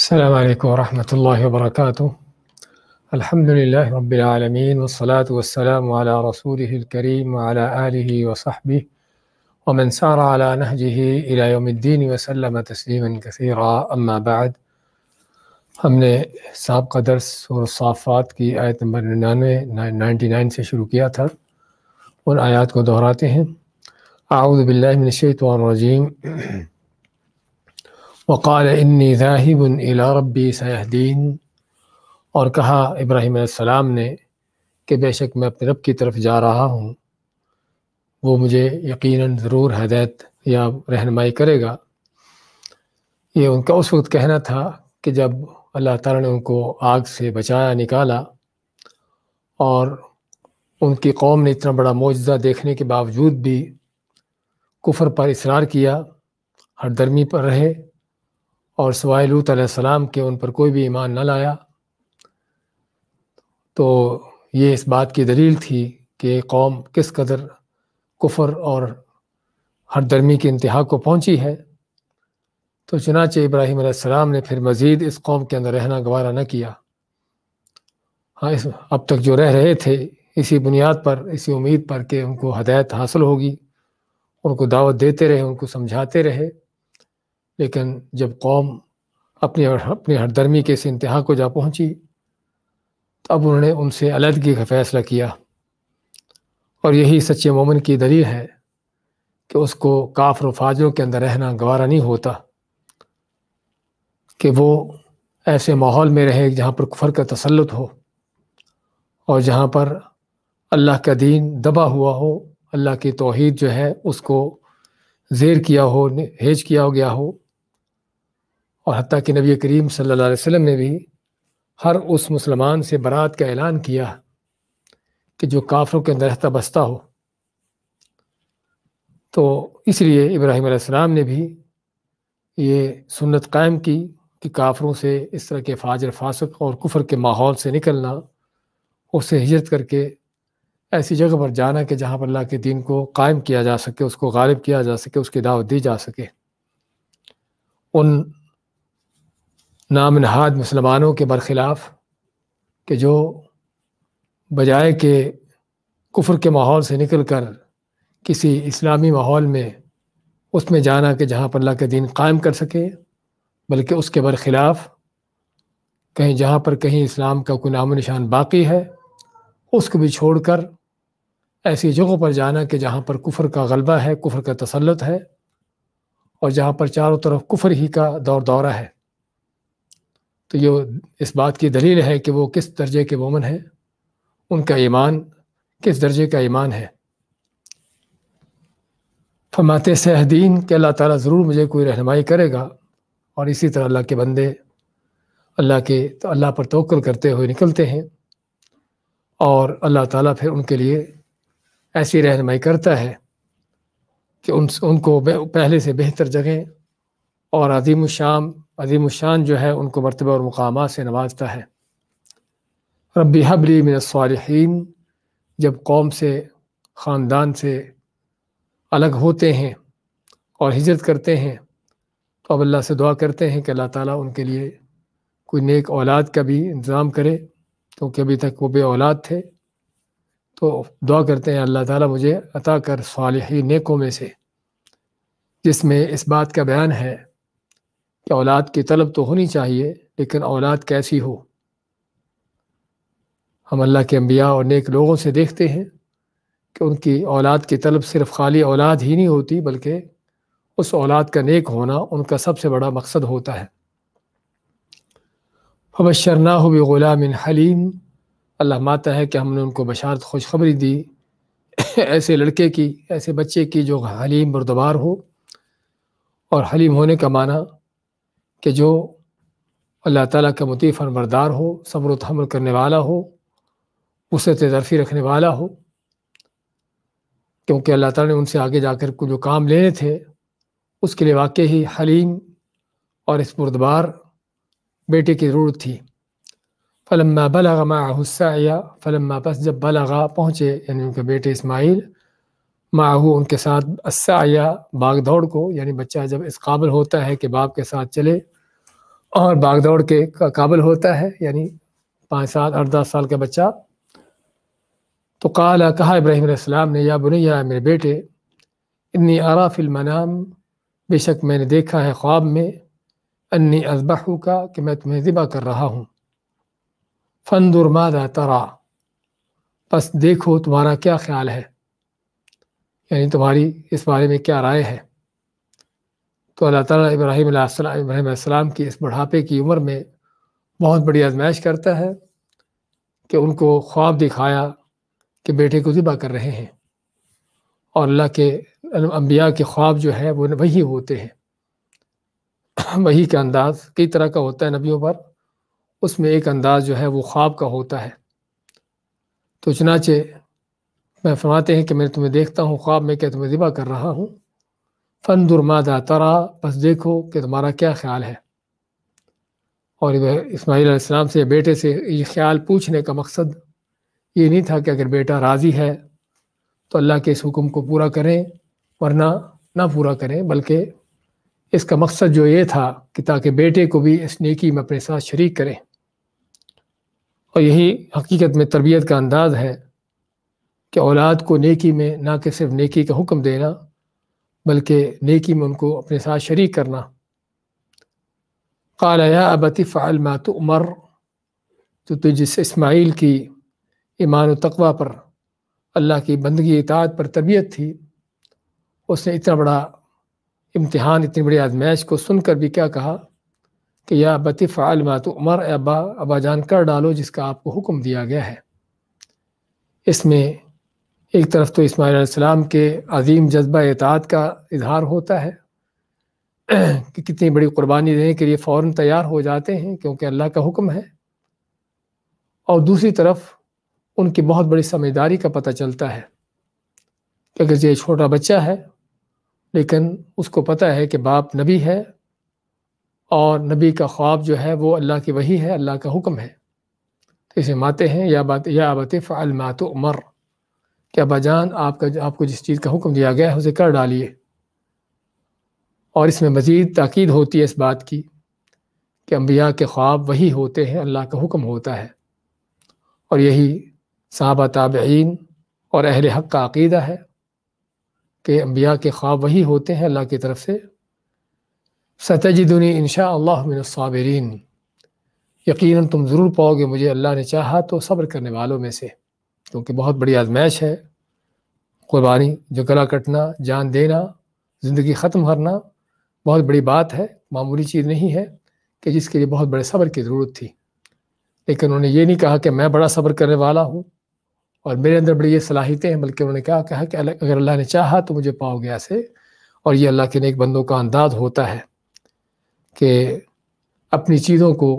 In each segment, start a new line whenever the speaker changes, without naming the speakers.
السلام عليكم ورحمة الله وبركاته. الحمد لله رب العالمين، والصلاة والسلام على رسوله الكريم وعلى آله وصحبه ومن سار على نهجه إلى يوم الدين وسلم تسليما كثيرا. أما بعد، ہم نے سابقہ درس سورۃ الصافات کی آیت نمبر 99 سے شروع کیا تھا. ان آیات کو دہراتے ہیں. اعوذ باللہ من الشیطان الرجیم. وقال انی ذاہب الی ربی سیہدین، اور کہا ابراہیم علیہ السلام نے کہ بے شک میں اپنے رب کی طرف جا رہا ہوں، وہ مجھے یقیناً ضرور ہدایت یا رہنمائی کرے گا. یہ ان کا اس وقت کہنا تھا کہ جب اللہ تعالیٰ نے ان کو آگ سے بچایا، نکالا، اور ان کی قوم نے اتنا بڑا معجزہ دیکھنے کے باوجود بھی کفر پر اصرار کیا، ہر درمی پر رہے، اور سوائے لوط علیہ السلام کے ان پر کوئی بھی ایمان نہ لایا. تو یہ اس بات کی دلیل تھی کہ قوم کس قدر کفر اور ہر درمی کی انتہا کو پہنچی ہے. تو چنانچہ ابراہیم علیہ السلام نے پھر مزید اس قوم کے اندر رہنا گوارا نہ کیا. اب تک جو رہ رہے تھے اسی بنیاد پر، اسی امید پر کہ ان کو ہدایت حاصل ہوگی، ان کو دعوت دیتے رہے، ان کو سمجھاتے رہے. لیکن جب قوم اپنی ہر درمی کے اس انتہا کو جا پہنچی تو اب انہوں نے ان سے علیحدگی کا فیصلہ کیا. اور یہی سچے مومن کی دلیل ہے کہ اس کو کافر و فاجروں کے اندر رہنا گوارا نہیں ہوتا، کہ وہ ایسے ماحول میں رہے جہاں پر کفر کا تسلط ہو، اور جہاں پر اللہ کا دین دبا ہوا ہو، اللہ کی توحید جو ہے اس کو زیر کیا ہو، ہیج کیا گیا ہو. اور حتیٰ کہ نبی کریم صلی اللہ علیہ وسلم نے بھی ہر اس مسلمان سے برات کا اعلان کیا کہ جو کافروں کے اندر رہتا بستا ہو. تو اس لیے ابراہیم علیہ السلام نے بھی یہ سنت قائم کی کہ کافروں سے، اس طرح کے فاجر فاسق اور کفر کے ماحول سے نکلنا، اس سے ہجرت کر کے ایسی جگہ پر جانا کہ جہاں پر اللہ کے دین کو قائم کیا جا سکے، اس کو غالب کیا جا سکے، اس کی دعوت دی جا سکے. ان نام نہاد مسلمانوں کے برخلاف کہ جو بجائے کہ کفر کے ماحول سے نکل کر کسی اسلامی ماحول میں اس میں جانا کہ جہاں پر اللہ کا دین قائم کر سکے، بلکہ اس کے برخلاف کہیں جہاں پر کہیں اسلام کا کوئی نام و نشان باقی ہے اس کو بھی چھوڑ کر ایسی جگہوں پر جانا کہ جہاں پر کفر کا غلبہ ہے، کفر کا تسلط ہے، اور جہاں پر چاروں طرف کفر ہی کا دور دورہ ہے. تو یہ اس بات کی دلیل ہے کہ وہ کس درجے کے مومن ہیں، ان کا ایمان کس درجے کا ایمان ہے. فرماتے سیہدین کہ اللہ تعالیٰ ضرور مجھے کوئی رہنمائی کرے گا. اور اسی طرح اللہ کے بندے اللہ پر توکل کرتے ہوئے نکلتے ہیں، اور اللہ تعالیٰ پھر ان کے لیے ایسی رہنمائی کرتا ہے کہ ان کو پہلے سے بہتر جگہیں اور عظیم الشان جو ہے ان کو مرتبہ اور مقامات سے نوازتا ہے. ربی حب لی من الصالحین، جب قوم سے، خاندان سے الگ ہوتے ہیں اور ہجرت کرتے ہیں تو اب اللہ سے دعا کرتے ہیں کہ اللہ تعالیٰ ان کے لیے کوئی نیک اولاد کا بھی انتظام کرے، کیونکہ ابھی تک وہ بے اولاد تھے. تو دعا کرتے ہیں اللہ تعالیٰ مجھے عطا کر صالحین، نیکوں میں سے، جس میں اس بات کا بیان ہے کہ اولاد کی طلب تو ہونی چاہیے، لیکن اولاد کیسی ہو. ہم اللہ کے انبیاء اور نیک لوگوں سے دیکھتے ہیں کہ ان کی اولاد کی طلب صرف خالی اولاد ہی نہیں ہوتی، بلکہ اس اولاد کا نیک ہونا ان کا سب سے بڑا مقصد ہوتا ہے. فبشرناہ بغلام حلیم، اللہ ماتا ہے کہ ہم نے ان کو بشارت خوشخبری دی ایسے لڑکے کی، ایسے بچے کی جو حلیم بردبار ہو. اور حلیم ہونے کا معنی کہ جو اللہ تعالیٰ کا مطیع فرمانبردار ہو، صبر و تحمل کرنے والا ہو، وسعت ظرفی رکھنے والا ہو. کیونکہ اللہ تعالیٰ نے ان سے آگے جا کر جو کام لینے تھے اس کے لیے واقعی حلیم اور اس بردبار بیٹے کی ضرورت تھی. فلما بلغ معه السعی، فلما پس جب بلغا پہنچے، یعنی ان کے بیٹے اسماعیل، معه ان کے ساتھ، السعی باغ دوڑ کو، یعنی بچہ جب اس قابل ہوتا ہے کہ باپ کے ساتھ چلے اور بھاگ دوڑ کے قابل ہوتا ہے، یعنی 5 سال 8-10 سال کا بچہ. تو کہا ابراہیم علیہ السلام نے، یا بنیا، میرے بیٹے، انی ارا فی المنام، بے شک میں نے دیکھا ہے خواب میں، انی اذبحک، کہ میں تمہیں ذبح کر رہا ہوں. فانظر ماذا ترى، پس دیکھو تمہارا کیا خیال ہے، یعنی تمہاری اس بارے میں کیا رائے ہے. تو اللہ تعالیٰ ابراہیم علیہ السلام کی اس بڑھاپے کی عمر میں بہت بڑی آزمائش کرتا ہے کہ ان کو خواب دکھایا کہ بیٹے کو ذبح کر رہے ہیں. اور اللہ کے انبیاء کے خواب جو ہے وہ وہی ہوتے ہیں. وہی کا انداز کئی طرح کا ہوتا ہے نبیوں پر، اس میں ایک انداز جو ہے وہ خواب کا ہوتا ہے. تو چنانچہ میں فرماتے ہیں کہ میں تمہیں دیکھتا ہوں خواب میں کہ تمہیں ذبح کر رہا ہوں. فانظر ماذا ترى، بس دیکھو کہ تمہارا کیا خیال ہے. اور اسماعیل علیہ السلام سے بیٹے سے یہ خیال پوچھنے کا مقصد یہ نہیں تھا کہ اگر بیٹا راضی ہے تو اللہ کے اس حکم کو پورا کریں، ورنہ نہ پورا کریں، بلکہ اس کا مقصد جو یہ تھا کہ تاکہ بیٹے کو بھی اس نیکی میں اپنے ساتھ شریک کریں. اور یہی حقیقت میں تربیت کا انداز ہے کہ اولاد کو نیکی میں نہ کہ صرف نیکی کا حکم دینا، بلکہ نیکی میں ان کو اپنے ساتھ شریک کرنا. قال یا ابت افعل ما تؤمر، تو جس اسماعیل کی ایمان و تقوی پر، اللہ کی بندگی اطاعت پر تربیت تھی، اس نے اتنا بڑا امتحان، اتنی بڑی آزمائش کو سن کر بھی کیا کہا کہ یا ابت افعل ما تؤمر، اے ابا جان کر ڈالو جس کا آپ کو حکم دیا گیا ہے. اس میں ایک طرف تو اسماعیل علیہ السلام کے عظیم جذبہ اطاعت کا اظہار ہوتا ہے کہ کتنی بڑی قربانی دینے کے لیے فوراً تیار ہو جاتے ہیں کیونکہ اللہ کا حکم ہے. اور دوسری طرف ان کی بہت بڑی سمجھداری کا پتہ چلتا ہے کہ اگر یہ چھوٹا بچہ ہے لیکن اس کو پتہ ہے کہ باپ نبی ہے اور نبی کا خواب جو ہے وہ اللہ کی وحی ہے، اللہ کا حکم ہے. تو اسے ماتے ہیں یا ابت افعل ما تؤمر، کہ ابا جان آپ کو جس چیز کا حکم دیا گیا ہے اسے کر ڈالیے. اور اس میں مزید تاکید ہوتی ہے اس بات کی کہ انبیاء کے خواب وہی ہوتے ہیں، اللہ کا حکم ہوتا ہے. اور یہی صحابہ تابعین اور اہل حق کا عقیدہ ہے کہ انبیاء کے خواب وہی ہوتے ہیں اللہ کی طرف سے. ستجدنی انشاء اللہ من الصابرین، یقیناً تم ضرور پاؤ گے مجھے اللہ نے چاہا تو صبر کرنے والوں میں سے، کیونکہ بہت بڑی آزمائش ہے. قربانی، جو گلا کٹنا، جان دینا، زندگی ختم کرنا بہت بڑی بات ہے، معمولی چیز نہیں ہے کہ جس کے لیے بہت بڑے صبر کی ضرورت تھی. لیکن انہوں نے یہ نہیں کہا کہ میں بڑا صبر کرنے والا ہوں اور میرے اندر بڑی یہ صلاحیتیں ہیں، بلکہ انہوں نے کہا کہ اگر اللہ نے چاہا تو مجھے پاؤ گے ایسے. اور یہ اللہ کے نیک بندوں کا انداز ہوتا ہے کہ اپنی چیزوں کو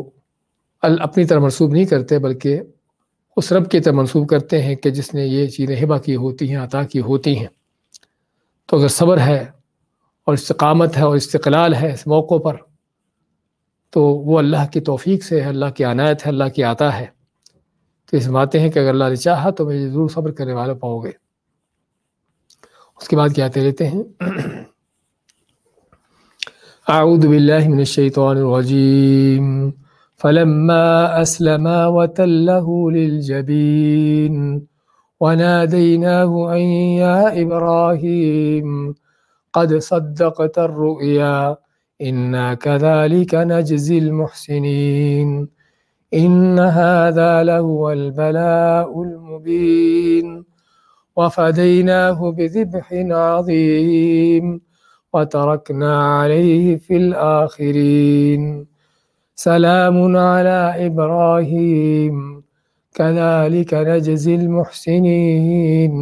اپنی طرح منسوب نہیں کرتے بلکہ اس رب کی طرح منسوب کرتے ہیں کہ جس نے یہ چیزیں ہبہ کی ہوتی ہیں، عطا کی ہوتی ہیں. تو اگر صبر ہے اور استقامت ہے اور استقلال ہے اس موقع پر، تو وہ اللہ کی توفیق سے ہے، اللہ کی عنایت ہے، اللہ کی عطا ہے. تو اس باتیں ہیں کہ اگر اللہ نے چاہا تو مجھے ضرور صبر کرنے والا پاؤ گے. اس کے بعد کیا آتے رہتے ہیں اعوذ باللہ من الشیطان الرجیم فلما اسلما وتله للجبین وناديناه أن يا إبراهيم قد صدقت الرؤيا إنا كذلك نجزي المحسنين إن هذا لهو البلاء المبين وفديناه بذبح عظيم وتركنا عليه في الآخرين سلام على إبراهيم كذلك نجزي المحسنين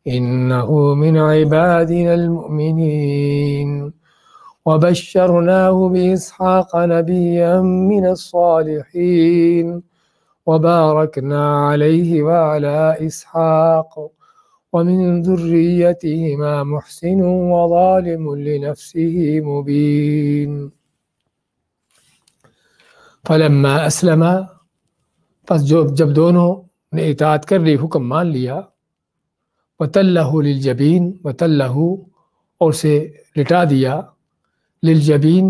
إنه من عبادنا المؤمنين وبشرناه بإسحاق نبيا من الصالحين وباركنا عليه وعلى إسحاق ومن ذريتهما محسن وظالم لنفسه مبين فلما أسلما، پس جب دونوں نے اطاعت کر لی، حکم مان لیا، وَتَلَّهُ لِلْجَبِينِ، وَتَلَّهُ اور سے لٹا دیا، لِلْجَبِينِ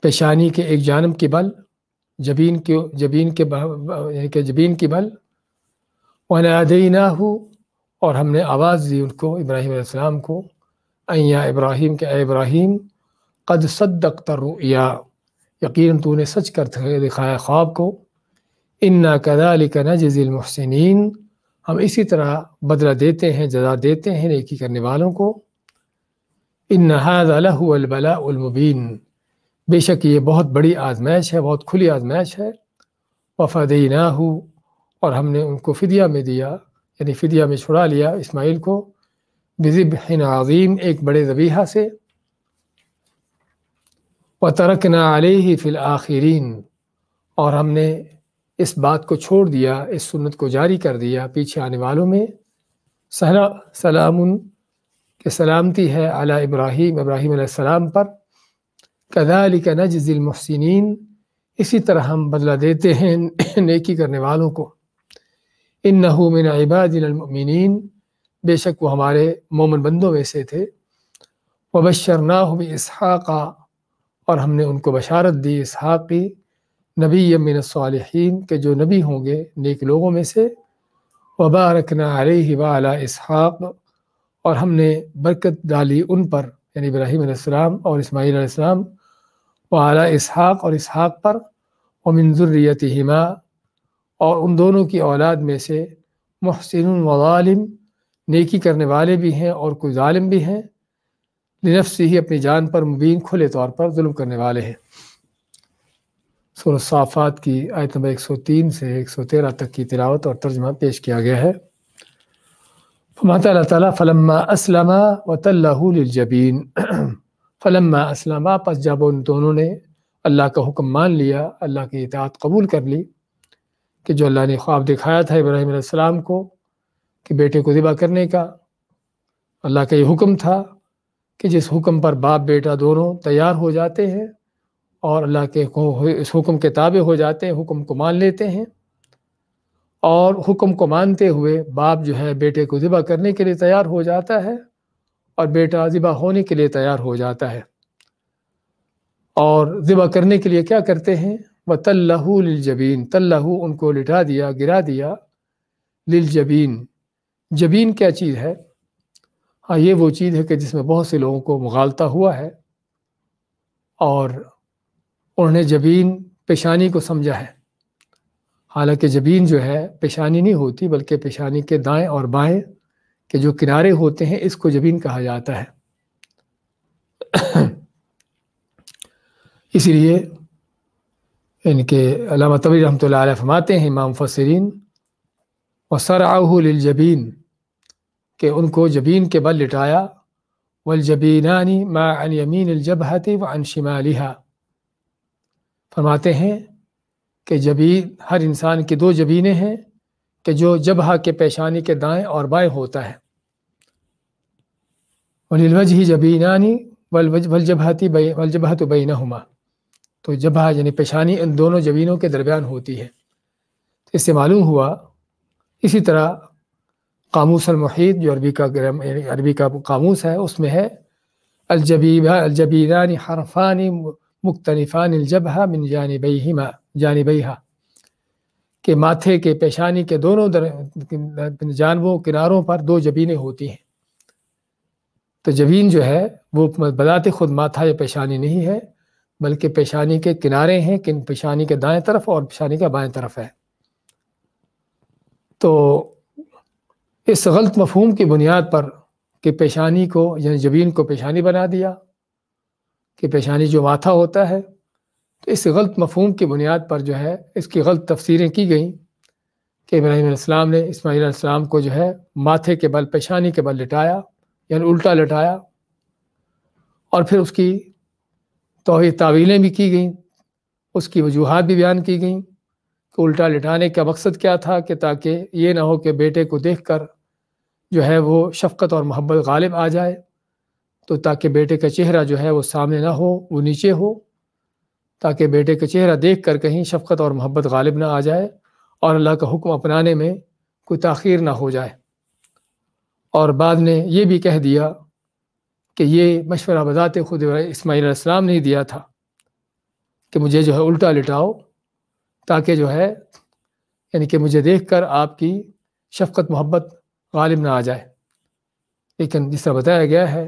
پیشانی کے ایک جانب کی بل، جبین کے جبین کی بل، وَنَادَيْنَاهُ، اور ہم نے آواز دی ان کو، ابراہیم علیہ السلام کو، اَن یا ابراہیم، کہ اے ابراہیم، قد صدقت الرؤیا، یقیناً تو نے سچ کر دکھایا خواب کو، اِنَّا كَذَلِكَ نَجْزِي الْمُحْسِنِينَ، ہم اسی طرح بدلہ دیتے ہیں، جزا دیتے ہیں نیکی کرنے والوں کو، إِنَّ هَذَا لَهُوَ الْبَلَاءُ الْمُبِينُ، بے شک یہ بہت بڑی آزمائش ہے، بہت کھلی آزمائش ہے، وَفَدَيْنَاهُ، اور ہم نے ان کو فدیہ میں دیا، یعنی فدیہ میں چھڑا لیا اسماعیل کو، بذبح عظیم، ایک بڑے ذبیحہ سے، وَتَرَكْنَا عَلَيْهِ فِي الْآخِرِينَ، اور ہم نے اس بات کو چھوڑ دیا، اس سنت کو جاری کر دیا پیچھے آنے والوں میں، سلام، کہ سلامتی ہے علی ابراہیم، ابراہیم علیہ السلام پر، کذالک نجزی المحسنین، اسی طرح ہم بدلہ دیتے ہیں نیکی کرنے والوں کو، انہ من عبادنا المؤمنین، بے شک وہ ہمارے مومن بندوں میں سے تھے، وبشرناہ باسحاق، اور ہم نے ان کو بشارت دی اسحاق کی، نبی من الصالحین، کہ جو نبی ہوں گے نیک لوگوں میں سے، وبارکنا علیہ وعلی اسحاق، اور ہم نے برکت ڈالی ان پر، یعنی ابراہیم علیہ السلام اور اسماعیل علیہ السلام، وعلی اسحاق، اور اسحاق پر، ومن ذریتہما، اور ان دونوں کی اولاد میں سے، محسن و ظالم، نیکی کرنے والے بھی ہیں اور کوئی ظالم بھی ہیں، لنفسہ، ہی اپنی جان پر، مبین، کھلے طور پر ظلم کرنے والے ہیں۔ سورۃ صافات کی آیت نمبر 103 سے 113 تک کی تلاوت اور ترجمہ پیش کیا گیا ہے۔ فرماتا اللہ تعالیٰ، فلما اسلما وتلہ للجبین، فلما اسلما، پس جب ان دونوں نے اللہ کا حکم مان لیا، اللہ کی اطاعت قبول کر لی، کہ جو اللہ نے خواب دکھایا تھا ابراہیم علیہ السلام کو کہ بیٹے کو ذبح کرنے کا، اللہ کا یہ حکم تھا کہ جس حکم پر باپ بیٹا دونوں تیار ہو جاتے ہیں اور اللہ کے اس حکم کے تابع ہو جاتے ہیں، حکم کو مان لیتے ہیں، اور حکم کو مانتے ہوئے باپ جو ہے بیٹے کو ذبح کرنے کے لیے تیار ہو جاتا ہے، اور بیٹا ذبح ہونے کے لیے تیار ہو جاتا ہے، اور ذبح کرنے کے لیے کیا کرتے ہیں، وَتَلَّهُ لِلْجَبِينَ، تَلَّهُ ان کو لٹا دیا، گرا دیا، لِلْجَبِينَ، جبین کیا چیز ہے؟ ہاں، یہ وہ چیز ہے کہ جس میں بہت سے لوگوں کو مغالطہ ہوا ہے، اور انہوں نے جبین پیشانی کو سمجھا ہے، حالانکہ جبین جو ہے پیشانی نہیں ہوتی، بلکہ پیشانی کے دائیں اور بائیں کے جو کنارے ہوتے ہیں، اس کو جبین کہا جاتا ہے۔ اسی لیے ان کے علامہ طبری رحمۃ اللہ علیہ فرماتے ہیں، امام مفسرین، وَصَرَعَهُ لِلْجَبِينَ، کہ ان کو جبین کے بل لٹایا، وَالْجَبِينَانِ مَا عَنْ يَمِينِ الْجَبْهَةِ وَعَنْ شِمَالِهَا، فرماتے ہیں کہ جبین، ہر انسان کی دو جبینیں ہیں کہ جو جبہہ کے پیشانی کے دائیں اور بائیں ہوتا ہے، وَلِلْوَجْهِ جَبِينَانِ وَالْجَبْهَةُ بَيْنَهُمَا، تو جبہہ یعنی پیشانی ان دونوں جبینوں کے درمیان ہوتی ہے۔ اس سے معلوم ہوا، اسی طرح قاموس المحیط جو عربی کا قاموس ہے، اس میں ہے الجبینان حرفان مختلفان الجبہہ من جانبیہا، کہ ماتھے کے پیشانی کے دونوں جانبوں کناروں پر دو جبینیں ہوتی ہیں۔ تو جبین جو ہے وہ بذات خود ماتھا یا پیشانی نہیں ہے، بلکہ پیشانی کے کنارے ہیں، پیشانی کے دائیں طرف اور پیشانی کے بائیں طرف ہے۔ تو اس غلط مفہوم کی بنیاد پر کہ پیشانی کو، یعنی جبین کو پیشانی بنا دیا کہ پیشانی جو ماتھا ہوتا ہے، تو اس غلط مفہوم کی بنیاد پر جو ہے اس کی غلط تفسیریں کی گئیں کہ ابراہیم علیہ السلام نے اسماعیل علیہ السلام کو جو ہے ماتھے کے بل، پیشانی کے بل لٹایا، یعنی الٹا لٹایا، اور پھر اس کی تعویلیں بھی کی گئیں، اس کی وجوہات بھی بیان کی گئیں کہ الٹا لٹانے کا مقصد کیا تھا، کہ تاکہ یہ نہ ہو کہ بیٹے کو دیکھ کر جو ہے وہ شفقت اور محبت غالب آ جائے، تو تاکہ بیٹے کا چہرہ جو ہے وہ سامنے نہ ہو، وہ نیچے ہو، تاکہ بیٹے کا چہرہ دیکھ کر کہیں شفقت اور محبت غالب نہ آ جائے اور اللہ کا حکم اپنانے میں کوئی تاخیر نہ ہو جائے۔ اور بعد نے یہ بھی کہہ دیا کہ یہ مشورہ بذات خود اسماعیل علیہ السلام نے دیا تھا، کہ مجھے جو ہے الٹا لٹاؤ، تاکہ جو ہے یعنی کہ مجھے دیکھ کر آپ کی شفقت محبت غالب نہ آ جائے۔ لیکن جس طرح بتایا گیا ہے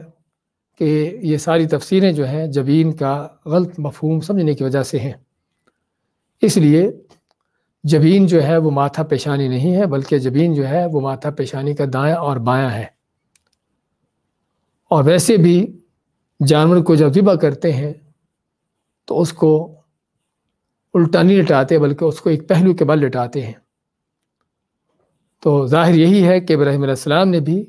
کہ یہ ساری تفسیریں جو ہیں جبین کا غلط مفہوم سمجھنے کی وجہ سے ہیں۔ اس لیے جبین جو ہے وہ ماتھا پیشانی نہیں ہے، بلکہ جبین جو ہے وہ ماتھا پیشانی کا دایاں اور بایاں ہے۔ اور ویسے بھی جانور کو جب ذبح کرتے ہیں تو اس کو الٹا نہیں لٹاتے، بلکہ اس کو ایک پہلو کے بل لٹاتے ہیں۔ تو ظاہر یہی ہے کہ ابراہیم علیہ السلام نے بھی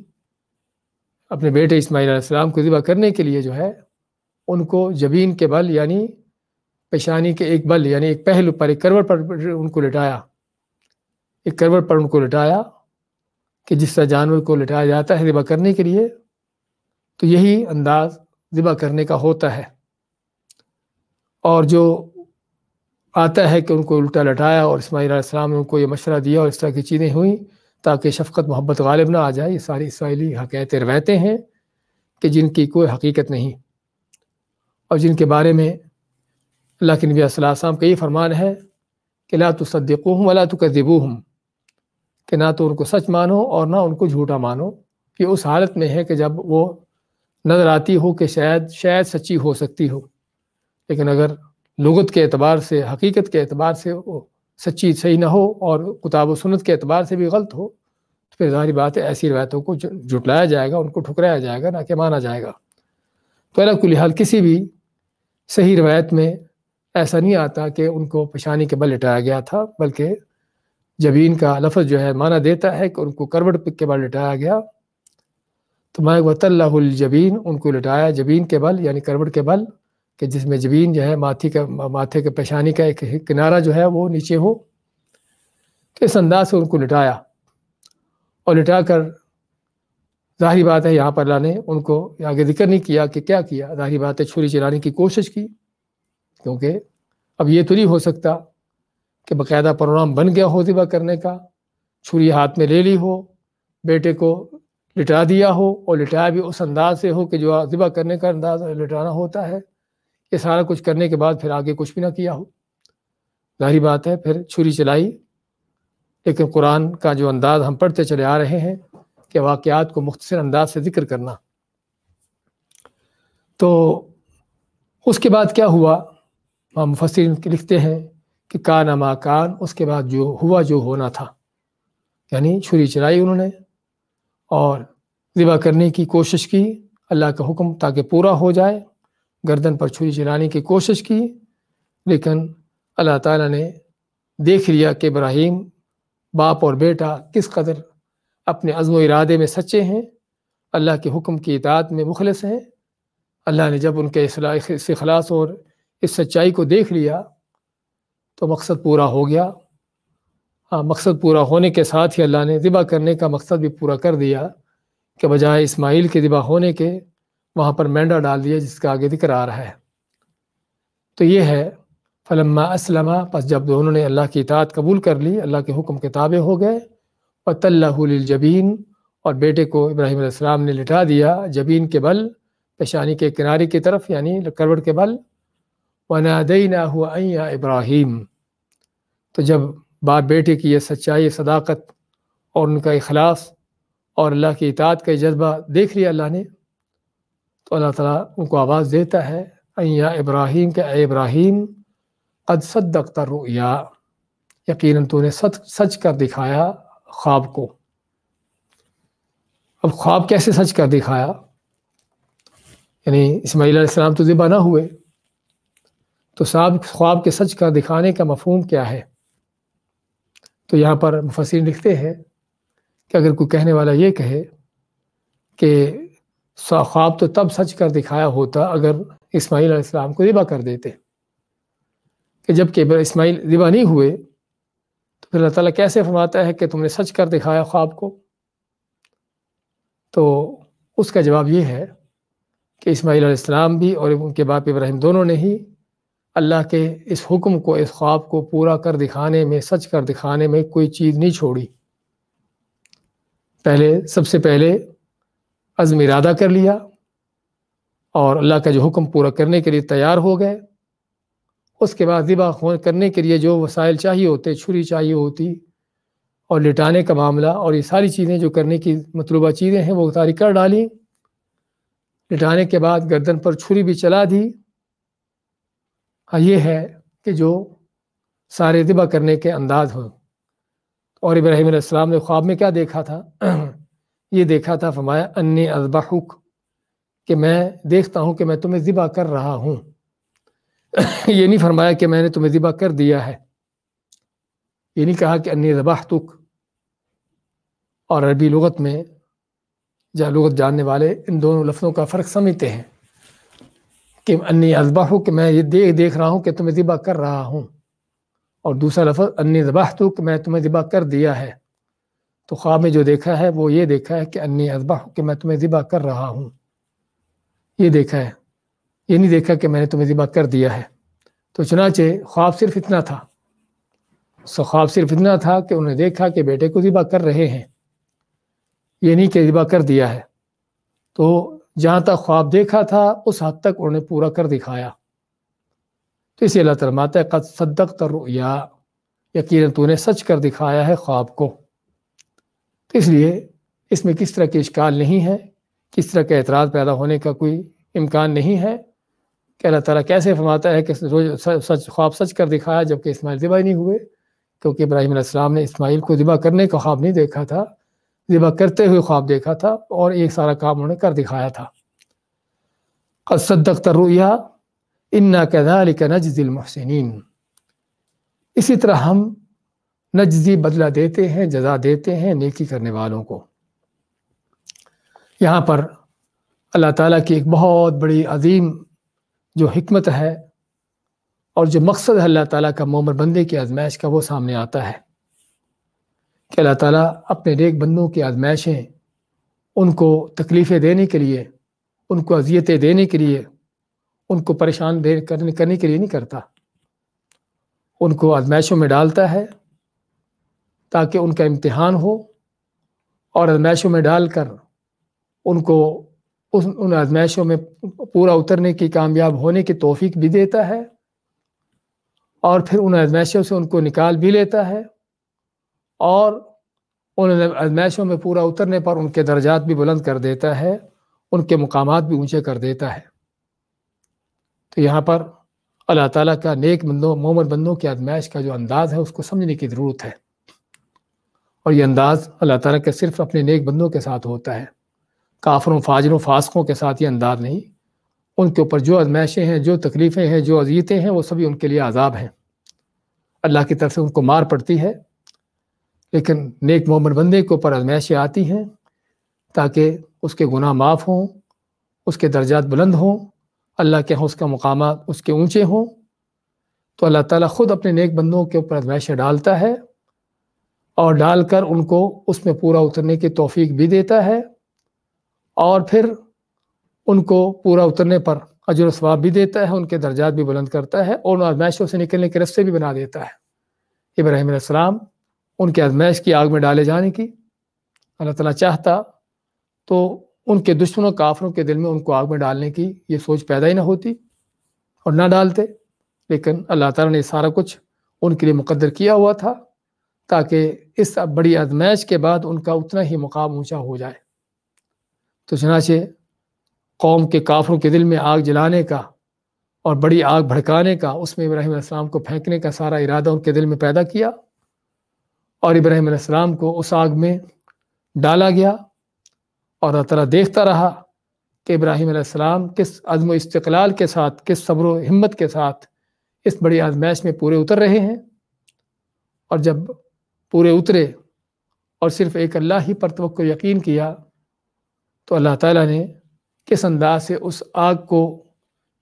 اپنے بیٹے اسماعیل علیہ السلام کو ذبح کرنے کے لیے جو ہے ان کو جبین کے بل یعنی پیشانی کے ایک بل یعنی ایک پہلو پر، ایک کروٹ پر ان کو لٹایا، ایک کروٹ پر ان کو لٹایا کہ جس طرح جانور کو لٹایا جاتا ہے ذبح کرنے کے لیے، تو یہی انداز ذبح کرنے کا ہوتا ہے۔ اور جو آتا ہے کہ ان کو الٹا لٹایا اور اسماعیل علیہ السلام نے ان کو یہ مشورہ دیا اور اس طرح کی چیزیں ہوئیں تاکہ شفقت محبت غالب نہ آ جائے، یہ ساری اسرائیلی حکایتیں روایتیں ہیں کہ جن کی کوئی حقیقت نہیں، اور جن کے بارے میں اللہ کے نبی صلی اللہ علیہ وسلم کا یہ فرمان ہے کہ لا تصدقوہم ولا تکذبوہم، کہ نہ تو ان کو سچ مانو اور نہ ان کو جھوٹا مانو۔ یہ اس حالت میں ہے کہ جب وہ نظر آتی ہو کہ شاید سچی ہو سکتی ہو، لیکن اگر لغت کے اعتبار سے، حقیقت کے اعتبار سے وہ سچی صحیح نہ ہو اور کتاب و سنت کے اعتبار سے بھی غلط ہو، تو پھر ظاہری بات ہے ایسی روایتوں کو جھٹلایا جائے گا، ان کو ٹھکرایا جائے گا، نہ کہ مانا جائے گا۔ تو علی کل حال کسی بھی صحیح روایت میں ایسا نہیں آتا کہ ان کو پیشانی کے بل لٹایا گیا تھا، بلکہ جبین کا لفظ جو ہے معنی دیتا ہے کہ ان کو کروٹ کے بل لٹایا گیا۔ تو ما وطلہ الجبین، ان کو لٹایا جبین کے بل یعنی کروٹ کے بل، کہ جس میں جبین جو ہے ماتھے کے پیشانی کا ایک کنارہ جو ہے وہ نیچے ہو، تو اس انداز سے ان کو لٹایا، اور لٹا کر ظاہری بات ہے یہاں پر اللہ نے ان کو آگے ذکر نہیں کیا کہ کیا کیا، ظاہری بات ہے چھری چلانے کی کوشش کی، کیونکہ اب یہ تو نہیں ہو سکتا کہ باقاعدہ پروگرام بن گیا ہو ذبح کرنے کا، چھری ہاتھ میں لے لی ہو، بیٹے کو لٹا دیا ہو، اور لٹایا بھی اس انداز سے ہو کہ جو ذبح کرنے کا انداز لٹانا ہوتا ہے، یہ سارا کچھ کرنے کے بعد پھر آگے کچھ بھی نہ کیا ہو۔ ظاہری بات ہے پھر چھری چلائی، لیکن قرآن کا جو انداز ہم پڑھتے چلے آ رہے ہیں کہ واقعات کو مختصر انداز سے ذکر کرنا، تو اس کے بعد کیا ہوا، مفسرین لکھتے ہیں کہ کان ما کان، اس کے بعد جو ہوا جو ہونا تھا، یعنی چھری چلائی انہوں نے اور ذبح کرنے کی کوشش کی، اللہ کا حکم تاکہ پورا ہو جائے، گردن پر چھری چلانے کی کوشش کی، لیکن اللہ تعالیٰ نے دیکھ لیا کہ ابراہیم باپ اور بیٹا کس قدر اپنے عزم و ارادے میں سچے ہیں، اللہ کے حکم کی اطاعت میں مخلص ہیں۔ اللہ نے جب ان کے اس اخلاص اور اس سچائی کو دیکھ لیا تو مقصد پورا ہو گیا۔ مقصد پورا ہونے کے ساتھ ہی اللہ نے ذبح کرنے کا مقصد بھی پورا کر دیا کہ بجائے اسماعیل کے ذبح ہونے کے وہاں پر مینڈا ڈال دیا، جس کا آگے ذکر آ رہا ہے۔ تو یہ ہے فلما اسلم، پس جب دونوں نے اللہ کی اطاعت قبول کر لی، اللہ کے حکم کے تابع ہو گئے، وَتَلَّهُ لِلْجَبِينِ، اور بیٹے کو ابراہیم علیہ السلام نے لٹا دیا جبین کے بل، پیشانی کے کنارے کی طرف یعنی کروٹ کے بل، وَنَادَيْنَاهُ أَن يَا إِبْرَاهِيمُ، تو جب باپ بیٹے کی یہ سچائی، صداقت اور ان کا اخلاص اور اللہ کی اطاعت کا جذبہ دیکھ لیا اللہ نے، تو اللہ تعالیٰ ان کو آواز دیتا ہے ان یا ابراہیم، کہ اے ابراہیم قد صدقت الرؤیا، یقیناً تو نے سچ کر دکھایا خواب کو۔ اب خواب کیسے سچ کر دکھایا، یعنی اسماعیل علیہ السلام تو ذبح نہ ہوئے، تو خواب کے سچ کر دکھانے کا مفہوم کیا ہے؟ تو یہاں پر مفسرین لکھتے ہیں کہ اگر کوئی کہنے والا یہ کہے کہ خواب تو تب سچ کر دکھایا ہوتا اگر اسماعیل علیہ السلام کو ذبح کر دیتے، کہ جب کہ اسماعیل ذبح نہیں ہوئے تو پھر اللہ تعالیٰ کیسے فرماتا ہے کہ تم نے سچ کر دکھایا خواب کو؟ تو اس کا جواب یہ ہے کہ اسماعیل علیہ السلام بھی اور ان کے باپ ابراہیم دونوں نے ہی اللہ کے اس حکم کو، اس خواب کو پورا کر دکھانے میں، سچ کر دکھانے میں کوئی چیز نہیں چھوڑی۔ سب سے پہلے عزم ارادہ کر لیا اور اللہ کا جو حکم پورا کرنے کے لیے تیار ہو گئے، اس کے بعد ذبح کرنے کے لیے جو وسائل چاہیے ہوتے، چھری چاہیے ہوتی اور لٹانے کا معاملہ اور یہ ساری چیزیں جو کرنے کی مطلوبہ چیزیں ہیں وہ ساری کر ڈالی۔ لٹانے کے بعد گردن پر چھری بھی چلا دی۔ یہ ہے کہ جو سارے ذبح کرنے کے انداز ہو۔ اور ابراہیم علیہ السلام نے خواب میں کیا دیکھا تھا؟ یہ دیکھا تھا، فرمایا انی اذبحک، کہ میں دیکھتا ہوں کہ میں تمہیں ذبح کر رہا ہوں۔ یہ نہیں فرمایا کہ میں نے تمہیں ذبح کر دیا ہے، یہ نہیں کہا کہ انی ذبحتک۔ اور عربی لغت میں لغت جاننے والے ان دونوں لفظوں کا فرق سمجھتے ہیں کہ انی اذبحک، کہ میں یہ دیکھ رہا ہوں کہ تمہیں ذبح کر رہا ہوں، اور دوسرا لفظ انی ذبحتک، کہ میں تمہیں ذبح کر دیا ہے۔ تو خواب میں جو دیکھا ہے وہ یہ دیکھا ہے کہ انی اذبحک، کہ میں تمہیں ذبح کر رہا ہوں، یہ دیکھا ہے، یہ نہیں دیکھا کہ میں نے تمہیں ذبح کر دیا ہے۔ تو چنانچہ خواب صرف اتنا تھا، خواب صرف اتنا تھا کہ انہوں نے دیکھا کہ بیٹے کو ذبح کر رہے ہیں، یہ نہیں کہ ذبح کر دیا ہے۔ تو جہاں تک خواب دیکھا تھا اس حد تک انہوں نے پورا کر دکھایا۔ تو اسی اللہ تعالیٰ فرماتا ہے قد صدقت الرؤیا، یقیناً تو نے سچ کر دکھایا ہے خواب کو۔ تو اس لیے اس میں کس طرح کی اشکال نہیں ہے، کس طرح کا اعتراض پیدا ہونے کا کوئی امکان نہیں ہے کہ اللہ تعالیٰ کیسے فرماتا ہے کہ خواب سچ کر دکھایا جبکہ اسماعیل ذبح نہیں ہوئے، کیونکہ ابراہیم علیہ السلام نے اسماعیل کو ذبح کرنے کا خواب نہیں دیکھا تھا، ذبح کرتے ہوئے خواب دیکھا تھا، اور ایک سارا کام انہوں نے کر دکھایا تھا۔ قد صدقت الرؤیا انا کذلک نجزی المحسنین، اسی طرح ہم نجزی بدلہ دیتے ہیں، جزا دیتے ہیں نیکی کرنے والوں کو۔ یہاں پر اللہ تعالیٰ کی ایک بہت بڑی عظیم جو حکمت ہے اور جو مقصد ہے اللہ تعالیٰ کا مومن بندے کی آزمائش کا، وہ سامنے آتا ہے کہ اللہ تعالیٰ اپنے نیک بندوں کی آزمائشیں ان کو تکلیفیں دینے کے لیے، ان کو اذیتیں دینے کے لیے، ان کو پریشان کرنے کے لیے نہیں کرتا، ان کو آزمائشوں میں ڈالتا ہے تاکہ ان کا امتحان ہو، اور آزمائشوں میں ڈال کر ان کو ان آزمائشوں میں پورا اترنے کی، کامیاب ہونے کی توفیق بھی دیتا ہے، اور پھر ان آزمائشوں سے ان کو نکال بھی لیتا ہے، اور ان آزمائشوں میں پورا اترنے پر ان کے درجات بھی بلند کر دیتا ہے، ان کے مقامات بھی اونچے کر دیتا ہے۔ تو یہاں پر اللہ تعالیٰ کا نیک بندوں، مومن بندوں کی آزمائش کا جو انداز ہے اس کو سمجھنے کی ضرورت ہے، اور یہ انداز اللہ تعالیٰ کے صرف اپنے نیک بندوں کے ساتھ ہوتا ہے، کافروں، فاجروں، فاسقوں کے ساتھ یہ انداز نہیں۔ ان کے اوپر جو آزمائشیں ہیں، جو تکلیفیں ہیں، جو اذیتیں ہیں، وہ سبھی ان کے لیے عذاب ہیں، اللہ کی طرف سے ان کو مار پڑتی ہے۔ لیکن نیک مومن بندے کے اوپر آزمائشیں آتی ہیں تاکہ اس کے گناہ معاف ہوں، اس کے درجات بلند ہوں، اللہ کے ہاں اس کا مقامات اس کے اونچے ہوں۔ تو اللہ تعالیٰ خود اپنے نیک بندوں کے اوپر آزمائشیں ڈالتا ہے، اور ڈال کر ان کو اس میں پورا اترنے کی توفیق بھی دیتا ہے، اور پھر ان کو پورا اترنے پر اجر و ثواب بھی دیتا ہے، ان کے درجات بھی بلند کرتا ہے، اور ان آزمائشوں سے نکلنے کے راستے بھی بنا دیتا ہے۔ ابراہیم علیہ السلام ان کے آزمائش کی آگ میں ڈالے جانے کی اللہ تعالیٰ چاہتا تو ان کے دشمنوں، کافروں کے دل میں ان کو آگ میں ڈالنے کی یہ سوچ پیدا ہی نہ ہوتی اور نہ ڈالتے، لیکن اللہ تعالیٰ نے سارا کچھ ان کے لیے مقدر کیا ہوا تھا تاکہ اس بڑی آزمائش کے بعد ان کا اتنا ہی مقام اونچا ہو جائے۔ تو چنانچہ قوم کے کافروں کے دل میں آگ جلانے کا اور بڑی آگ بھڑکانے کا، اس میں ابراہیم علیہ السلام کو پھینکنے کا سارا ارادہ ان کے دل میں پیدا کیا، اور ابراہیم علیہ السلام کو اس آگ میں ڈالا گیا، اور اللہ تعالیٰ دیکھتا رہا کہ ابراہیم علیہ السلام کس عزم و استقلال کے ساتھ، کس صبر و ہمت کے ساتھ اس بڑی آزمائش میں پورے اتر رہے ہیں۔ اور جب پورے اترے اور صرف ایک اللہ ہی پر توکل یقین کیا، تو اللہ تعالیٰ نے کس انداز سے اس آگ کو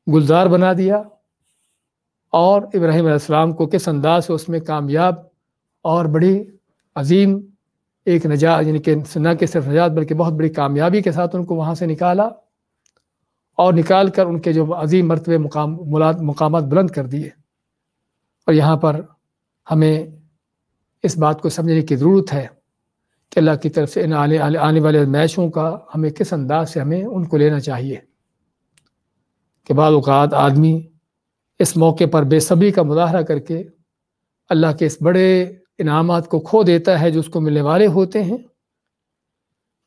گلزار بنا دیا، اور ابراہیم علیہ السلام کو کس انداز سے اس میں کامیاب اور بڑی عظیم ایک نجات، یعنی کہ نہ کہ صرف نجات بلکہ بہت بڑی کامیابی کے ساتھ ان کو وہاں سے نکالا، اور نکال کر ان کے جو عظیم مرتبے مقامات بلند کر دیے۔ اور یہاں پر ہمیں اس بات کو سمجھنے کی ضرورت ہے کہ اللہ کی طرف سے ان آنے والے آزمائشوں کا ہمیں کس انداز سے ہمیں ان کو لینا چاہیے، کہ بعض اوقات آدمی اس موقع پر بے صبری کا مظاہرہ کر کے اللہ کے اس بڑے انعامات کو کھو دیتا ہے جو اس کو ملنے والے ہوتے ہیں،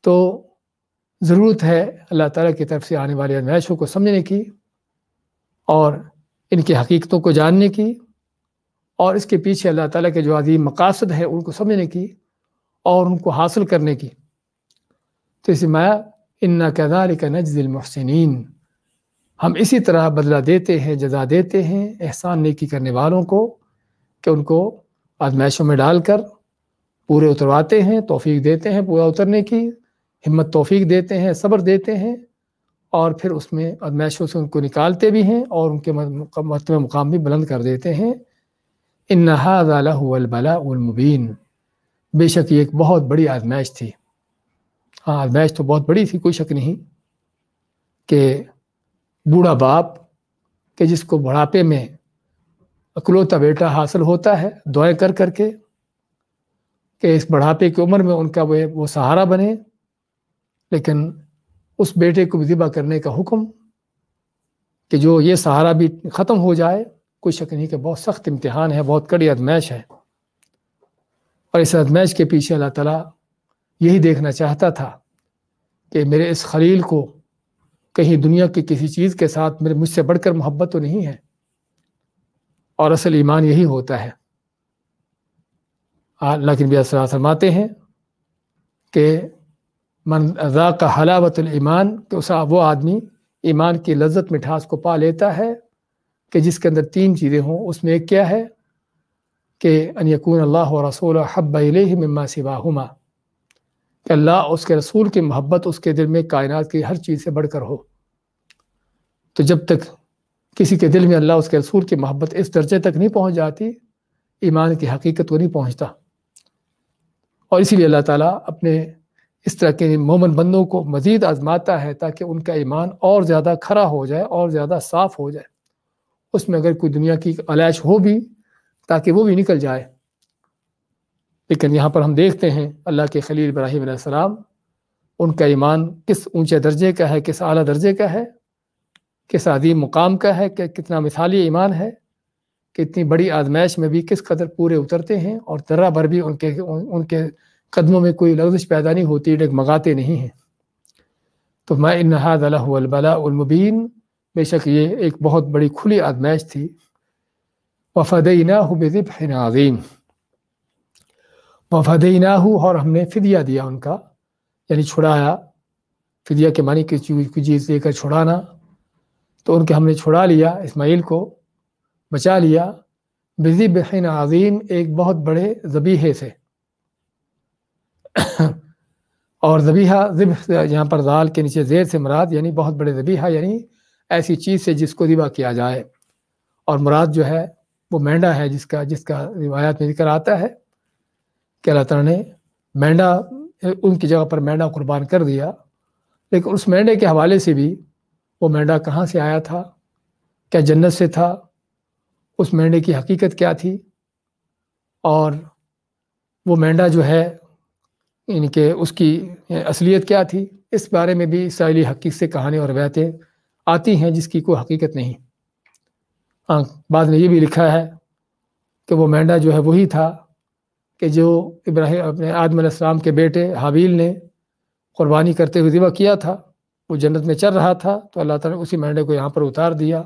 تو ضرورت ہے اللہ تعالیٰ کی طرف سے آنے والے آزمائشوں کو سمجھنے کی اور ان کی حقیقتوں کو جاننے کی، اور اس کے پیچھے اللہ تعالیٰ کے جو عظیم مقاصد ہیں ان کو سمجھنے کی اور ان کو حاصل کرنے کی۔ تو اس میں اِنَّا كَذَلِكَ نَجْزِي الْمُحْسِنِينَ، ہم اسی طرح بدلہ دیتے ہیں، جزا دیتے ہیں احسان نیکی کرنے والوں کو، کہ ان کو آزمائشوں میں ڈال کر پورے اترواتے ہیں، توفیق دیتے ہیں پورا اترنے کی، ہمت توفیق دیتے ہیں، صبر دیتے ہیں، اور پھر اس میں آزمائشوں سے ان کو نکالتے بھی ہیں اور ان کے مرتبہ مقام بھی بلند کر دیتے ہیں۔ إِنَّ هَذَا لَهُوَ الْبَلَاءُ الْمُبِينُ، بے شک یہ ایک بہت بڑی آزمائش تھی۔ ہاں، آزمائش تو بہت بڑی تھی، کوئی شک نہیں کہ بوڑھا باپ کہ جس کو بڑھاپے میں اکلوتا بیٹا حاصل ہوتا ہے دعائیں کر کر کے کہ اس بڑھاپے کی عمر میں ان کا وہ سہارا بنے، لیکن اس بیٹے کو بھی ذبح کرنے کا حکم کہ جو یہ سہارا بھی ختم ہو جائے، کوئی شک نہیں کہ بہت سخت امتحان ہے، بہت کڑی آزمائش ہے۔ اور اس آزمائش کے پیچھے اللہ تعالیٰ یہی دیکھنا چاہتا تھا کہ میرے اس خلیل کو کہیں دنیا کی کسی چیز کے ساتھ مجھ سے بڑھ کر محبت تو نہیں ہے، اور اصل ایمان یہی ہوتا ہے۔ اللہ کے نبی صلی اللہ علیہ وسلم فرماتے ہیں کہ من ذاق حلاوت الایمان، کہ وہ آدمی ایمان کی لذت مٹھاس کو پا لیتا ہے کہ جس کے اندر تین چیزیں ہوں۔ اس میں ایک کیا ہے کہ ان یکون اللہ و رسول حب الیہ مما سواہما، کہ اللہ اور اس کے رسول کی محبت اس کے دل میں کائنات کی ہر چیز سے بڑھ کر ہو۔ تو جب تک کسی کے دل میں اللہ اس کے رسول کی محبت اس درجے تک نہیں پہنچ جاتی، ایمان کی حقیقت کو نہیں پہنچتا۔ اور اسی لیے اللہ تعالیٰ اپنے اس طرح کے مومن بندوں کو مزید آزماتا ہے تاکہ ان کا ایمان اور زیادہ کھرا ہو جائے اور زیادہ صاف ہو جائے، اس میں اگر کوئی دنیا کی علائش ہو بھی تاکہ وہ بھی نکل جائے۔ لیکن یہاں پر ہم دیکھتے ہیں اللہ کے خلیل ابراہیم علیہ السلام، ان کا ایمان کس اونچے درجے کا ہے، کس اعلیٰ درجے کا ہے، کس عظیم مقام کا ہے، کہ کتنا مثالی ایمان ہے کہ اتنی بڑی آزمائش میں بھی کس قدر پورے اترتے ہیں، اور ذرہ بھر بھی ان کے قدموں میں کوئی لغزش پیدا نہیں ہوتی، ڈگمگاتے نہیں ہیں۔ تو ما ان ھذا لہو البلاء المبین، بے شک یہ ایک بہت بڑی کھلی آزمائش تھی۔ وفدیناہ بذبح عظیم، وفدیناہ، اور ہم نے فدیہ دیا ان کا، یعنی چھڑایا۔ فدیہ کے معنی کسی چیز دے کر چھڑانا، تو ان کے ہم نے چھڑا لیا، اسماعیل کو بچا لیا، بذبح عظیم، ایک بہت بڑے ذبیحے سے۔ اور ذبیحہ، ذبح یہاں پر ذال کے نیچے زیر سے مراد یعنی بہت بڑے ذبیحہ، یعنی ایسی چیز سے جس کو ذبح کیا جائے، اور مراد جو ہے وہ مینڈا ہے، جس کا روایات میں ذکر آتا ہے کہ اللہ تعالیٰ نے مینڈا، ان کی جگہ پر مینڈا قربان کر دیا۔ لیکن اس مینڈے کے حوالے سے بھی، وہ مینڈا کہاں سے آیا تھا، کیا جنت سے تھا، اس مینڈے کی حقیقت کیا تھی، اور وہ مینڈا جو ہے ان کے اس کی اصلیت کیا تھی، اس بارے میں بھی اسرائیلی حقیقت سے کہانیاں اور روایتیں آتی ہیں جس کی کوئی حقیقت نہیں۔ ہاں، بعد میں یہ بھی لکھا ہے کہ وہ مینڈا جو ہے وہی تھا کہ جو ابراہیم اپنے آدم علیہ السلام کے بیٹے حابیل نے قربانی کرتے ہوئے ذبح کیا تھا، وہ جنت میں چل رہا تھا، تو اللہ تعالیٰ نے اسی مینڈے کو یہاں پر اتار دیا،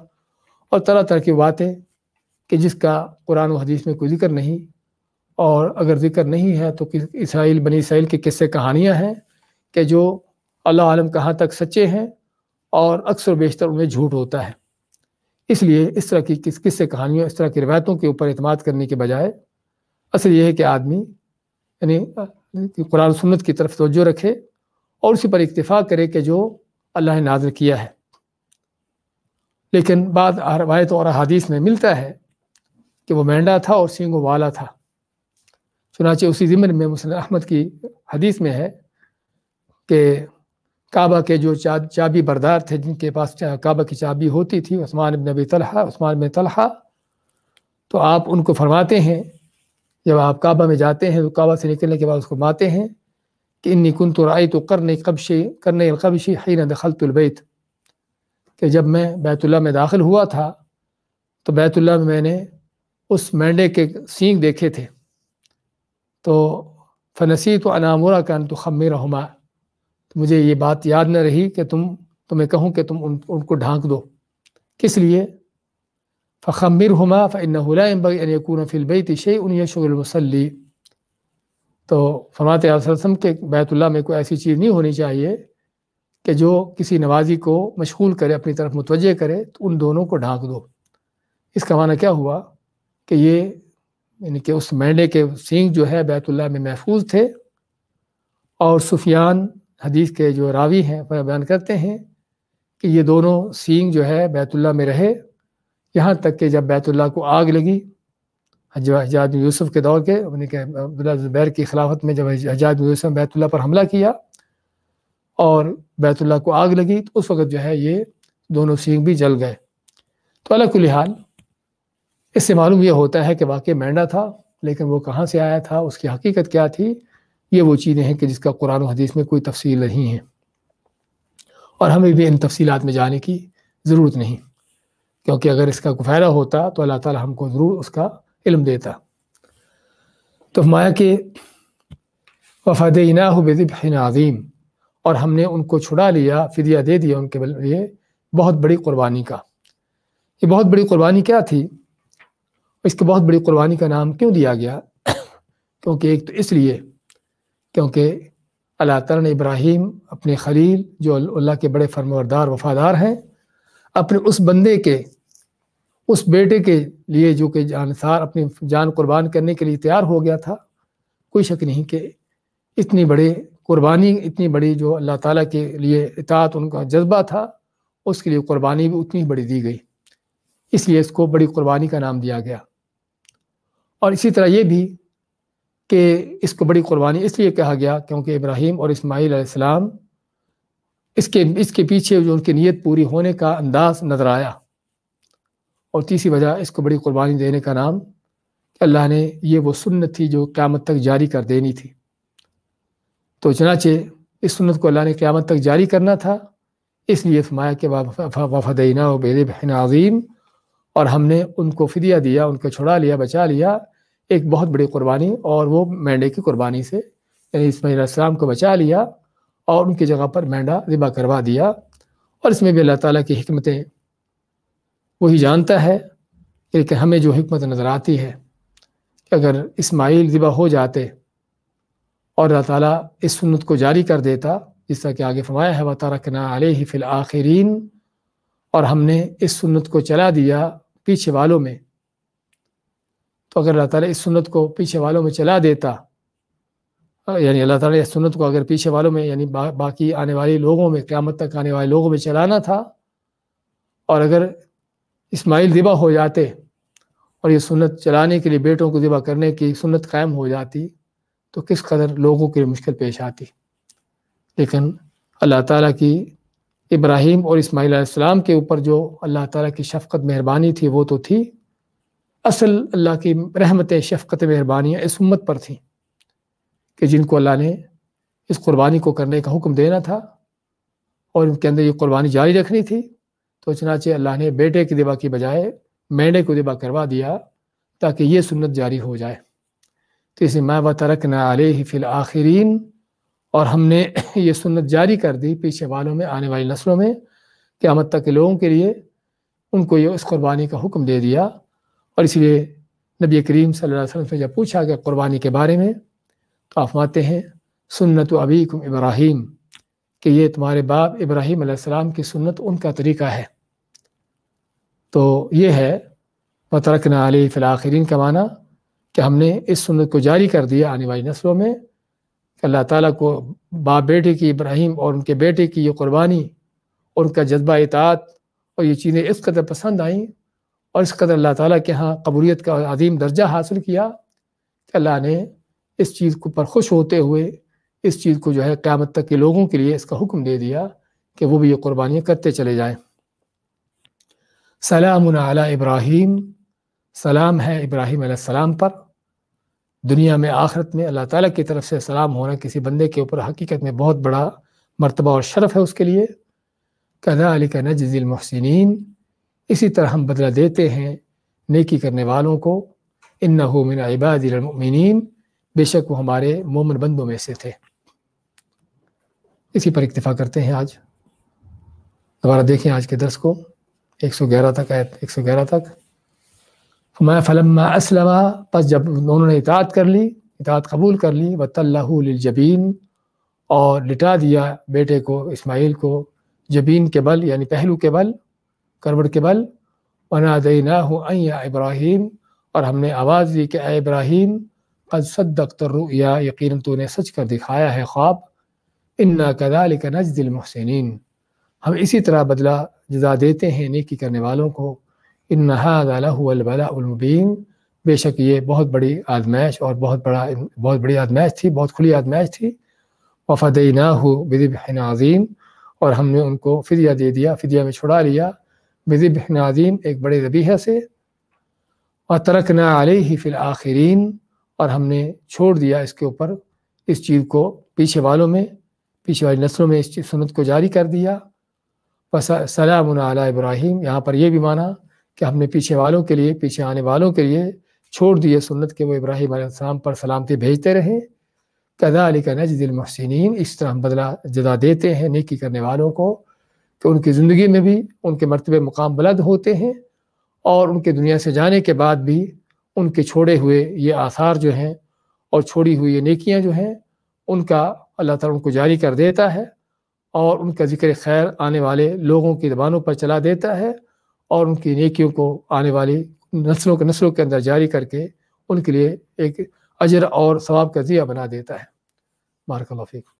اور طرح طرح کی باتیں کہ جس کا قرآن و حدیث میں کوئی ذکر نہیں، اور اگر ذکر نہیں ہے تو بنی اسرائیل کے قصے کہانیاں ہیں کہ جو اللہ عالم کہاں تک سچے ہیں، اور اکثر و بیشتر ان میں جھوٹ ہوتا ہے۔ اس لیے اس طرح کی قصے کہانیوں، اس طرح کی روایتوں کے اوپر اعتماد کرنے کے بجائے اصل یہ ہے کہ آدمی یعنی قرآن و سنت کی طرف توجہ رکھے اور اسی پر اکتفا کرے کہ جو اللہ نے نازل کیا ہے۔ لیکن بعض روایت اور احادیث میں ملتا ہے کہ وہ مینڈا تھا اور سینگوں والا تھا۔ چنانچہ اسی ضمن میں مسند احمد کی حدیث میں ہے کہ کعبہ کے جو چابی بردار تھے، جن کے پاس کعبہ کی چابی ہوتی تھی، عثمان بن طلحہ، تو آپ ان کو فرماتے ہیں جب آپ کعبہ میں جاتے ہیں تو کعبہ سے نکلنے کے بعد اس کو فرماتے ہیں کہ انی کنت رأیت قرن القبش حین دخلت البیت، کہ جب میں بیت اللہ میں داخل ہوا تھا تو بیت اللہ میں نے اس مینڈے کے سینگ دیکھے تھے، تو فنسیت ان آمرک ان تخمرہما، مجھے یہ بات یاد نہ رہی کہ تمہیں کہوں کہ تم ان کو ڈھانک دو. کس لیے؟ فخمرہما فإنہ لا ينبغي ان يكون في البيت شيء يشغل المصلی. تو فرماتے ہیں صلی اللہ علیہ وسلم کہ بیت اللہ میں کوئی ایسی چیز نہیں ہونی چاہیے کہ جو کسی نمازی کو مشغول کرے، اپنی طرف متوجہ کرے، تو ان دونوں کو ڈھانک دو. اس کا معنی کیا ہوا کہ یہ یعنی کہ اس مینڈے کے سینگ جو ہے بیت اللہ میں محفوظ تھے، اور سفیان حدیث کے جو راوی ہیں وہ بیان کرتے ہیں کہ یہ دونوں سینگ جو ہے بیت اللہ میں رہے، یہاں تک کہ جب بیت اللہ کو آگ لگی حجاج بن یوسف کے دور کے، یعنی کہ عبداللہ زبیر کی خلافت میں جب حجاج بن یوسف بیت اللہ پر حملہ کیا اور بیت اللہ کو آگ لگی، تو اس وقت جو ہے یہ دونوں سینگ بھی جل گئے. تو علی کل حال اس سے معلوم یہ ہوتا ہے کہ واقعی مینڈا تھا، لیکن وہ کہاں سے آیا تھا، اس کی حقیقت کیا تھی، یہ وہ چیزیں ہیں کہ جس کا قرآن و حدیث میں کوئی تفصیل نہیں ہے، اور ہمیں بھی ان تفصیلات میں جانے کی ضرورت نہیں، کیونکہ اگر اس کا کوئی فائدہ ہوتا تو اللہ تعالی ہم کو ضرور اس کا علم دیتا. تو فرمایا کہ وَفَدَيْنَاهُ بِذِبْحٍ عَظِيمٍ، اور ہم نے ان کو چھڑا لیا، فدیہ دے دیا ان کے لیے بہت بڑی قربانی کا. یہ بہت بڑی قربانی کیا تھی؟ اس کو بہت بڑی قربانی کا نام کیوں دیا گیا؟ کیونکہ ایک تو اس لیے کیونکہ اللہ تعالیٰ نے ابراہیم اپنے خلیل جو اللہ کے بڑے فرمانبردار وفادار ہیں، اپنے اس بندے کے، اس بیٹے کے لیے جو کہ جانثار اپنی جان قربان کرنے کے لیے تیار ہو گیا تھا. کوئی شک نہیں کہ اتنی بڑی قربانی، اتنی بڑی جو اللہ تعالیٰ کے لیے اطاعت ان کا جذبہ تھا، اس کے لیے قربانی بھی اتنی بڑی دی گئی، اس لیے اس کو بڑی قربانی کا نام دیا گیا. اور اسی طرح یہ بھی کہ اس کو بڑی قربانی اس لیے کہا گیا کیونکہ ابراہیم اور اسماعیل علیہ السلام اس کے پیچھے جو ان کی نیت پوری ہونے کا انداز نظر آیا. اور تیسری وجہ اس کو بڑی قربانی دینے کا نام کہ اللہ نے یہ وہ سنت تھی جو قیامت تک جاری کر دینی تھی. تو چنانچہ اس سنت کو اللہ نے قیامت تک جاری کرنا تھا، اس لیے فرمایا کہ وَفَدَيْنَاهُ بِذِبْحٍ عَظِيمٍ، اور ہم نے ان کو فدیہ دیا، ان کو چھڑا لیا، بچا لیا ایک بہت بڑی قربانی، اور وہ مینڈے کی قربانی سے، یعنی اسماعیل علیہ السلام کو بچا لیا اور ان کی جگہ پر مینڈا ذبح کروا دیا. اور اس میں بھی اللہ تعالیٰ کی حکمتیں وہی جانتا ہے، لیکن ہمیں جو حکمت نظر آتی ہے کہ اگر اسماعیل ذبح ہو جاتے اور اللہ تعالیٰ اس سنت کو جاری کر دیتا، جس طرح کہ آگے فرمایا ہے وَتَرَكْنَا عَلَيْهِ فِي الْآخِرِينَ، اور ہم نے اس سنت کو چلا دیا پیچھے والوں میں. تو اگر اللہ تعالیٰ اس سنت کو پیچھے والوں میں چلا دیتا، یعنی اللہ تعالیٰ اس سنت کو اگر پیچھے والوں میں یعنی باقی آنے والے لوگوں میں، قیامت تک آنے والے لوگوں میں چلانا تھا، اور اگر اسماعیل ذبح ہو جاتے اور یہ سنت چلانے کے لیے بیٹوں کو ذبح کرنے کی سنت قائم ہو جاتی، تو کس قدر لوگوں کے لیے مشکل پیش آتی. لیکن اللہ تعالیٰ کی ابراہیم اور اسماعیل علیہ السلام کے اوپر جو اللہ تعالیٰ کی شفقت مہربانی تھی، وہ تو تھی. اصل اللہ کی رحمت شفقت مہربانیاں اس امت پر تھیں کہ جن کو اللہ نے اس قربانی کو کرنے کا حکم دینا تھا اور ان کے اندر یہ قربانی جاری رکھنی تھی. تو چنانچہ اللہ نے بیٹے کی ذبح کی بجائے مینڈے کو ذبح کروا دیا تاکہ یہ سنت جاری ہو جائے. تو اس میں وَتَرَكْنَا عَلَيْهِ فِي الْآخِرِينَ، اور ہم نے یہ سنت جاری کر دی پیچھے والوں میں، آنے والی نسلوں میں، قیامت تک کے لوگوں کے لیے ان کو یہ اس قربانی کا حکم دے دیا. اور اس لیے نبی کریم صلی اللہ علیہ وسلم سے جب پوچھا گیا قربانی کے بارے میں، تو آپ فرماتے ہیں سنت ابیکم ابراہیم، کہ یہ تمہارے باپ ابراہیم علیہ السلام کی سنت، ان کا طریقہ ہے. تو یہ ہے وَتَرَكْنَا عَلَيْهِ فِي الْآخِرِينَ کا معنی کہ ہم نے اس سنت کو جاری کر دیا آنے والی نسلوں میں، کہ اللہ تعالیٰ کو باپ بیٹے کی، ابراہیم اور ان کے بیٹے کی یہ قربانی اور ان کا جذبہ اطاعت اور یہ چیزیں اس قدر پسند آئیں اور اس قدر اللہ تعالیٰ کے ہاں قبولیت کا عظیم درجہ حاصل کیا کہ اللہ نے اس چیز کو پر خوش ہوتے ہوئے اس چیز کو جو ہے قیامت تک کے لوگوں کے لیے اس کا حکم دے دیا کہ وہ بھی یہ قربانیاں کرتے چلے جائیں. سلام علی ابراہیم، سلام ہے ابراہیم علیہ السلام پر. دنیا میں آخرت میں اللہ تعالیٰ کی طرف سے سلام ہونا کسی بندے کے اوپر حقیقت میں بہت بڑا مرتبہ اور شرف ہے اس کے لیے. کذالک نجزی المحسنین، اسی طرح ہم بدلہ دیتے ہیں نیکی کرنے والوں کو، انہ من عبادنا المؤمنین، بے شک وہ ہمارے مومن بندوں میں سے تھے۔ اسی پر اکتفا کرتے ہیں آج۔ دوبارہ دیکھیں آج کے درس کو 111 تک، آیت 111 تک۔ فلما اسلم، پس جب انہوں نے اطاعت کر لی، اطاعت قبول کر لی، وَتَلَّهُ لِلْجَبِينِ، اور لٹا دیا بیٹے کو اسماعیل کو جبین کے بل، یعنی پہلو کے بل، کروڑ کے بل، وَنَادَيْنَاهُ أَن يَا إِبْرَاهِيمُ، اور ہم نے آواز دی کہ اے ابراہیم، قد صدقت الرؤیا، یقیناً تو نے سچ کر دکھایا ہے خواب، اِنَّا كَذَلِكَ نَجْزِي الْمُحْسِنِينَ، ہم اسی طرح بدلہ جزا دیتے ہیں نیکی کرنے والوں کو، ان هذا لهو البلاء المبین، بے شک یہ بہت بڑی آزمائش اور بہت بڑی آزمائش تھی، بہت کھلی آزمائش تھی۔ وفدیناہ بذبح عظیم، اور ہم نے ان کو فدیہ دے دیا، فدیہ میں چھڑا لیا، بذبح عظیم، ایک بڑے ذبیحہ سے۔ وترکنا علیہ فی الآخرین، اور ہم نے چھوڑ دیا اس کے اوپر، اس چیز کو پیچھے والوں میں، پیچھے والی نسلوں میں اس سنت کو جاری کر دیا۔ سلام علی ابراہیم، یہاں پر یہ بھی مانا کہ ہم نے پیچھے والوں کے لیے، پیچھے آنے والوں کے لیے چھوڑ دیے سنت کے، وہ ابراہیم علیہ السلام پر سلامتی بھیجتے رہیں۔ کذالک نجزی المحسنین، اس طرح ہم بدلہ جزا دیتے ہیں نیکی کرنے والوں کو، کہ ان کی زندگی میں بھی ان کے مرتبے مقام بلند ہوتے ہیں، اور ان کے دنیا سے جانے کے بعد بھی ان کے چھوڑے ہوئے یہ آثار جو ہیں اور چھوڑی ہوئی یہ نیکیاں جو ہیں، ان کا اللہ تعالیٰ ان کو جاری کر دیتا ہے، اور ان کا ذکر خیر آنے والے لوگوں کی زبانوں پر چلا دیتا ہے، اور ان کی نیکیوں کو آنے والی نسلوں کے اندر جاری کر کے ان کے لیے ایک اجر اور ثواب کا ذریعہ بنا دیتا ہے۔ بارک اللہ فیکم۔